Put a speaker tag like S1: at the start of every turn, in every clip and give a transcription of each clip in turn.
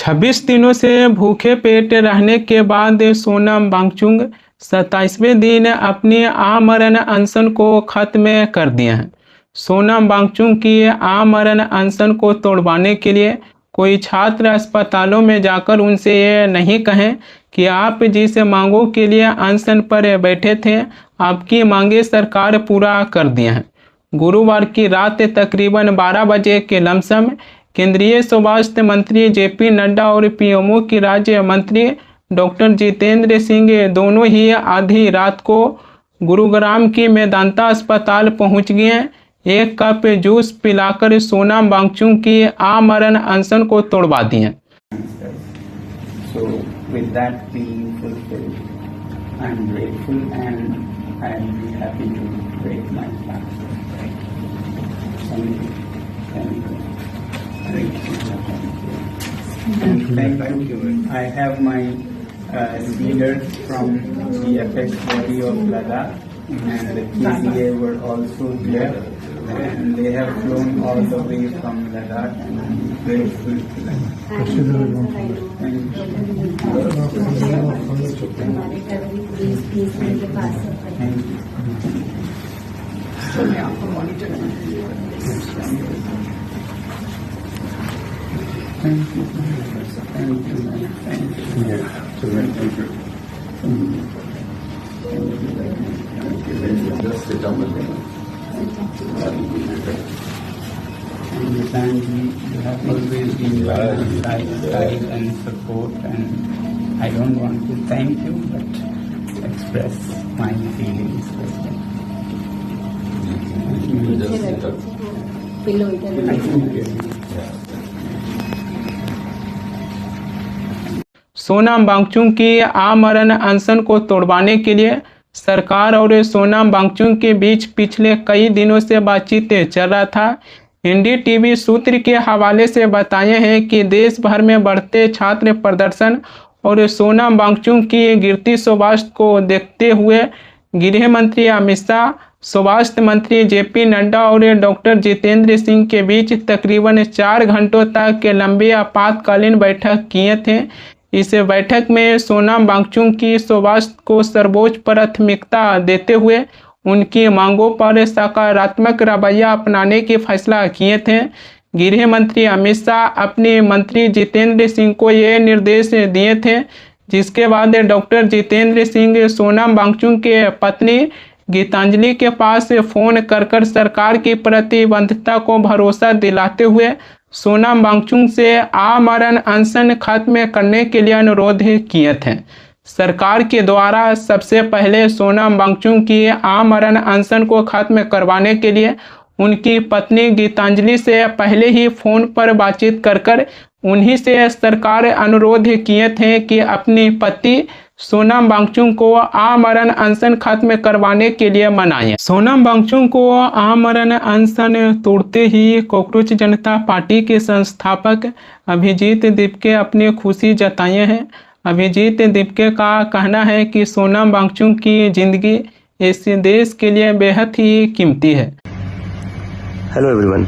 S1: 26 दिनों से भूखे पेट रहने के बाद सोनम वांगचुक 27वें दिन अपनी आमरण अनशन को खत्म कर दिया है। सोनम वांगचुक की आमरण अनशन को तोड़वाने के लिए कोई छात्र अस्पतालों में जाकर उनसे ये नहीं कहें कि आप जिस मांगों के लिए अनशन पर बैठे थे आपकी मांगें सरकार पूरा कर दिया है। गुरुवार की रात तकरीबन 12 बजे के लमसम केंद्रीय स्वास्थ्य मंत्री जेपी नड्डा और पीएमओ की राज्य मंत्री डॉक्टर जितेंद्र सिंह दोनों ही आधी रात को गुरुग्राम की मेदांता अस्पताल पहुंच गए। एक कप जूस पिलाकर सोनम वांगचुक की आमरण अनशन को तोड़वा दिए।
S2: So with that being fulfilled, I am grateful and I will be happy to break my fast. Thank you. Thank you. Thank you. I have my leaders from the apex body of Ladakh and the KCA were also here, and they have flown all the way from Ladakh, and I am grateful to them. Thank you have always been by my side and support, and I don't want to thank you but express my feelings.
S1: Sonam Wangchuck की आमरण अनशन को तोड़वाने के लिए सरकार और सोनम वांगचुक के बीच पिछले कई दिनों से बातचीत चल रहा था। एनडीटीवी सूत्र के हवाले से बताए हैं कि देश भर में बढ़ते छात्र प्रदर्शन और सोनम वांगचुक की गिरती स्वास्थ्य को देखते हुए गृह मंत्री अमित शाह, स्वास्थ्य मंत्री जेपी नड्डा और डॉक्टर जितेंद्र सिंह के बीच तकरीबन 4 घंटों तक के लंबी आपातकालीन बैठक किए थे। इस बैठक में सोनम वांगचुक की स्वास्थ्य को सर्वोच्च प्राथमिकता देते हुए उनकी मांगों पर सकारात्मक रवैया अपनाने की फैसला किए थे। गृह मंत्री अमित शाह अपने मंत्री जितेंद्र सिंह को ये निर्देश दिए थे, जिसके बाद डॉक्टर जितेंद्र सिंह सोनम वांगचुक के पत्नी गीतांजलि के पास फोन कर सरकार की प्रतिबद्धता को भरोसा दिलाते हुए सोनम वांगचुक से आमरण अनशन खत्म करने के लिए अनुरोध किए थे। सरकार के द्वारा सबसे पहले सोनम वांगचुक की आमरण अनशन को खत्म करवाने के लिए उनकी पत्नी गीतांजलि से पहले ही फोन पर बातचीत कर उन्हीं से सरकार अनुरोध किए थे कि अपनी पति सोनम वांगचुक को आमरण अनशन खत्म करवाने के लिए मनाएं। सोनम वांगचुक को आमरण अनशन तोड़ते ही कॉकरोच जनता पार्टी के संस्थापक अभिजीत दीपके अपनी खुशी जताए हैं। अभिजीत दीपके का कहना है कि सोनम वांगचुक की जिंदगी इस देश के लिए बेहद ही कीमती है।
S3: हेलो एवरीवन,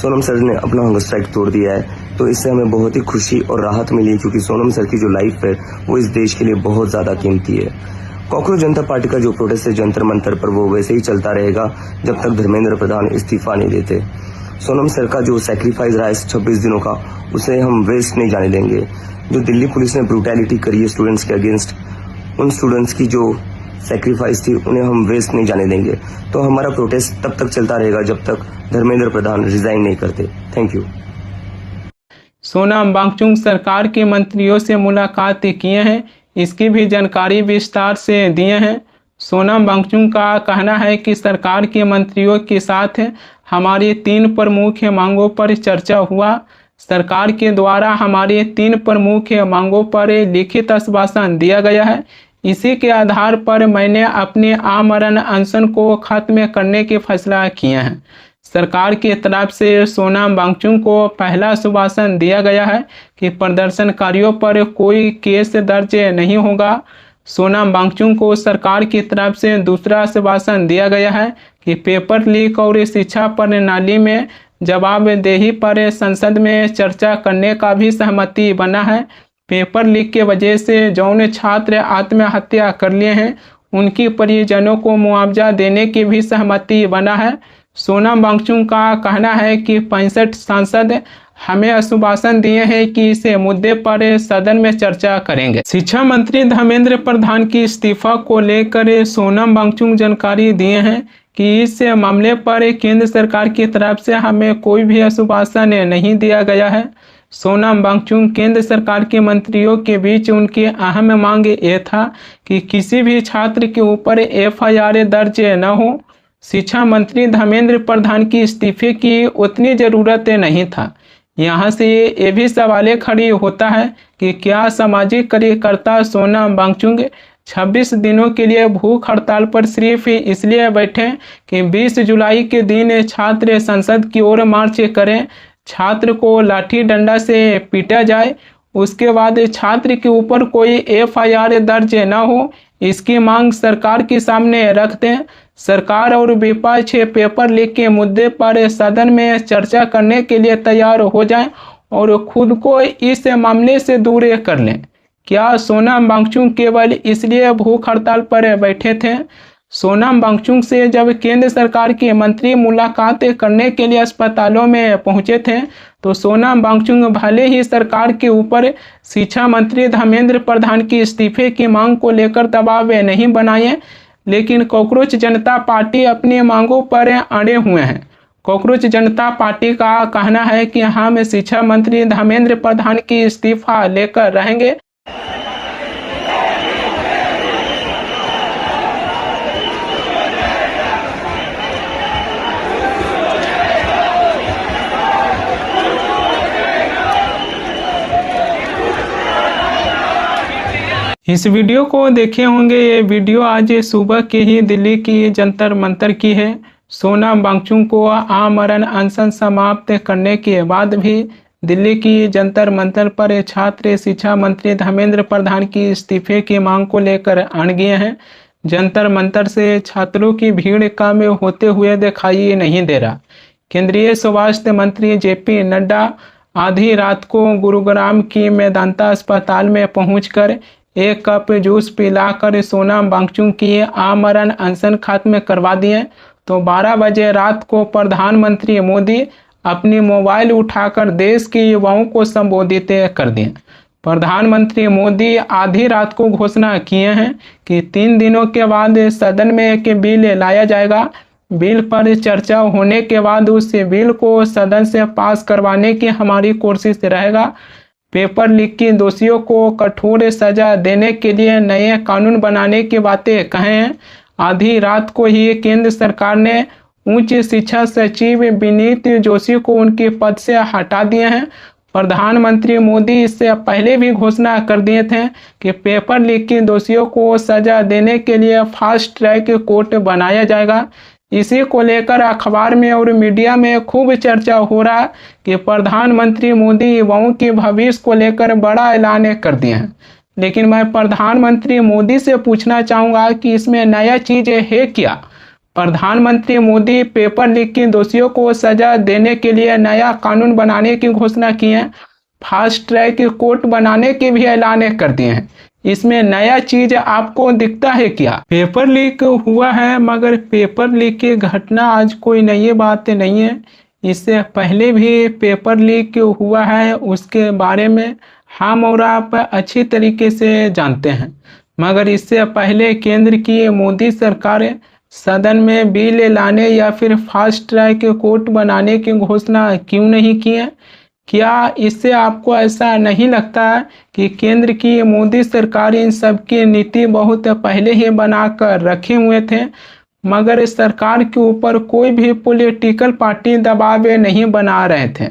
S3: सोनम सर ने अपना हंगर स्ट्राइक तोड़ दिया है, तो इससे हमें बहुत ही खुशी और राहत मिली, क्योंकि सोनम सर की जो लाइफ है वो इस देश के लिए बहुत ज्यादा कीमती है। कॉकरोच जनता पार्टी का जो प्रोटेस्ट है जंतर मंतर पर, वो वैसे ही चलता रहेगा जब तक धर्मेंद्र प्रधान इस्तीफा नहीं देते। सोनम सर का जो सैक्रिफाइस रहा है 26 दिनों का, उसे हम वेस्ट नहीं जाने देंगे। जो दिल्ली पुलिस ने ब्रूटैलिटी करी है स्टूडेंट्स के अगेंस्ट, उन स्टूडेंट्स की जो सैक्रिफाइस थी उन्हें हम वेस्ट नहीं जाने देंगे। तो हमारा प्रोटेस्ट तब तक चलता रहेगा जब तक धर्मेंद्र प्रधान रिजाइन नहीं करते। Thank you.
S1: सोनम वांगचुक सरकार के मंत्रियों से मुलाकात किए हैं, इसकी भी जानकारी विस्तार से दिए हैं। सोनम वांगचुक का कहना है कि सरकार के मंत्रियों के साथ हमारी 3 प्रमुख मांगों पर चर्चा हुआ। सरकार के द्वारा हमारी 3 प्रमुख मांगों पर लिखित आश्वासन दिया गया है। इसी के आधार पर मैंने अपने आमरण अनशन को खत्म करने की फैसला किया है। सरकार की तरफ से सोनम वांगचुक को पहला आश्वासन दिया गया है कि प्रदर्शनकारियों पर कोई केस दर्ज नहीं होगा। सोनम वांगचुक को सरकार की तरफ से दूसरा आश्वासन दिया गया है कि पेपर लीक और शिक्षा प्रणाली में जवाबदेही पर संसद में चर्चा करने का भी सहमति बना है। पेपर लीक के वजह से जौन छात्र आत्महत्या कर लिए हैं उनकी परिजनों को मुआवजा देने की भी सहमति बना है। सोनम वांगचुक का कहना है कि 65 सांसद हमें आश्वासन दिए हैं कि इस मुद्दे पर सदन में चर्चा करेंगे। शिक्षा मंत्री धर्मेंद्र प्रधान की इस्तीफा को लेकर सोनम वांगचुक जानकारी दिए हैं कि इस मामले पर केंद्र सरकार की तरफ से हमें कोई भी आश्वासन नहीं दिया गया है। सोनम वांगचुक केंद्र सरकार के मंत्रियों के बीच उनकी अहम मांग ये था कि किसी भी छात्र के ऊपर FIR दर्ज न हो। शिक्षा मंत्री धर्मेंद्र प्रधान की इस्तीफे की उतनी ज़रूरत नहीं था। यहाँ से ये भी सवाल खड़ी होता है कि क्या सामाजिक कार्यकर्ता सोनम वांगचुक 26 दिनों के लिए भूख हड़ताल पर सिर्फ इसलिए बैठे कि 20 जुलाई के दिन छात्र संसद की ओर मार्च करें, छात्र को लाठी डंडा से पीटा जाए, उसके बाद छात्र के ऊपर कोई FIR दर्ज न हो, इसकी मांग सरकार के सामने रखते हैं। सरकार और विपक्ष पेपर लीक के मुद्दे पर सदन में चर्चा करने के लिए तैयार हो जाएं और खुद को इस मामले से दूर कर लें। क्या सोनम वांगचुक केवल इसलिए भूख हड़ताल पर बैठे थे? सोनम वांगचुक से जब केंद्र सरकार के मंत्री मुलाकात करने के लिए अस्पतालों में पहुंचे थे तो सोनम वांगचुक भले ही सरकार के ऊपर शिक्षा मंत्री धर्मेंद्र प्रधान की इस्तीफे की मांग को लेकर दबाव नहीं बनाए, लेकिन कॉकरोच जनता पार्टी अपनी मांगों पर अड़े हुए हैं। कॉकरोच जनता पार्टी का कहना है कि हम शिक्षा मंत्री धर्मेंद्र प्रधान की इस्तीफा लेकर रहेंगे। इस वीडियो को देखे होंगे। ये वीडियो आज सुबह के ही दिल्ली की जंतर मंतर की है। सोनम वांगचुक को आमरण अनशन समाप्त करने के बाद भी दिल्ली की जंतर मंतर पर छात्र शिक्षा मंत्री धर्मेंद्र प्रधान की इस्तीफे की मांग को लेकर अड़ गए हैं। जंतर मंतर से छात्रों की भीड़ कम होते हुए दिखाई नहीं दे रहा। केंद्रीय स्वास्थ्य मंत्री JP नड्डा आधी रात को गुरुग्राम की मेदांता अस्पताल में पहुंचकर 1 कप जूस पिलाकर सोनम वांगचुक की आमरण अनशन खत्म करवा दिए तो 12 बजे रात को प्रधानमंत्री मोदी अपनी मोबाइल उठाकर देश के युवाओं को संबोधित कर दिए। प्रधानमंत्री मोदी आधी रात को घोषणा किए हैं कि 3 दिनों के बाद सदन में एक बिल लाया जाएगा। बिल पर चर्चा होने के बाद उस बिल को सदन से पास करवाने की हमारी कोशिश रहेगा। पेपर लीक के दोषियों को कठोर सजा देने के लिए नए कानून बनाने की बातें कहे हैं। आधी रात को ही केंद्र सरकार ने उच्च शिक्षा सचिव विनीत जोशी को उनके पद से हटा दिए हैं। प्रधानमंत्री मोदी इससे पहले भी घोषणा कर दिए थे कि पेपर लीक के दोषियों को सजा देने के लिए फास्ट ट्रैक कोर्ट बनाया जाएगा। इसी को लेकर अखबार में और मीडिया में खूब चर्चा हो रहा है कि प्रधानमंत्री मोदी युवाओं के भविष्य को लेकर बड़ा ऐलान कर दिए हैं। लेकिन मैं प्रधानमंत्री मोदी से पूछना चाहूँगा कि इसमें नया चीज़ है क्या? प्रधानमंत्री मोदी पेपर लीक के दोषियों को सजा देने के लिए नया कानून बनाने की घोषणा की है, फास्ट ट्रैक कोर्ट बनाने के भी ऐलान कर दिए हैं। इसमें नया चीज आपको दिखता है क्या? पेपर लीक हुआ है, मगर पेपर लीक की घटना आज कोई नई बात नहीं है। इससे पहले भी पेपर लीक हुआ है, उसके बारे में हम और आप अच्छी तरीके से जानते हैं। मगर इससे पहले केंद्र की मोदी सरकार सदन में बिल लाने या फिर फास्ट ट्रैक कोर्ट बनाने की घोषणा क्यों नहीं की है? क्या इससे आपको ऐसा नहीं लगता है कि केंद्र की मोदी सरकार इन सब की नीति बहुत पहले ही बनाकर रखे हुए थे, मगर सरकार के ऊपर कोई भी पॉलिटिकल पार्टी दबाव नहीं बना रहे थे?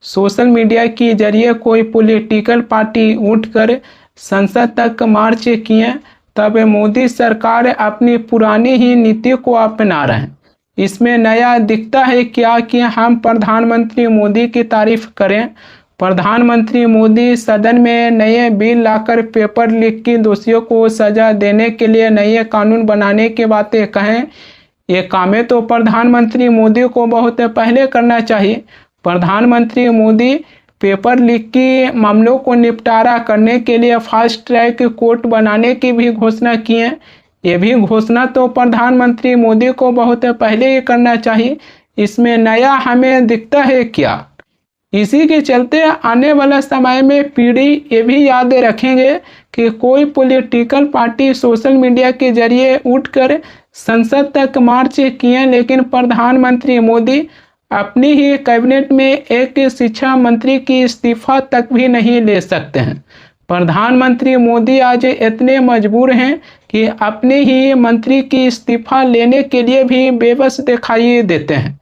S1: सोशल मीडिया के जरिए कोई पॉलिटिकल पार्टी उठकर संसद तक मार्च किए, तब मोदी सरकार अपनी पुरानी ही नीति को अपना रहे हैं। इसमें नया दिखता है क्या कि हम प्रधानमंत्री मोदी की तारीफ करें? प्रधानमंत्री मोदी सदन में नए बिल लाकर पेपर लीक के दोषियों को सजा देने के लिए नए कानून बनाने की बातें कहें, ये कामें तो प्रधानमंत्री मोदी को बहुत पहले करना चाहिए। प्रधानमंत्री मोदी पेपर लीक के मामलों को निपटारा करने के लिए फास्ट ट्रैक कोर्ट बनाने की भी घोषणा की है। ये भी घोषणा तो प्रधानमंत्री मोदी को बहुत पहले ही करना चाहिए। इसमें नया हमें दिखता है क्या? इसी के चलते आने वाला समय में पीढ़ी ये भी याद रखेंगे कि कोई पॉलिटिकल पार्टी सोशल मीडिया के जरिए उठकर संसद तक मार्च किए, लेकिन प्रधानमंत्री मोदी अपनी ही कैबिनेट में एक शिक्षा मंत्री की इस्तीफा तक भी नहीं ले सकते हैं। प्रधानमंत्री मोदी आज इतने मजबूर हैं कि अपने ही मंत्री की इस्तीफा लेने के लिए भी बेबस दिखाई देते हैं।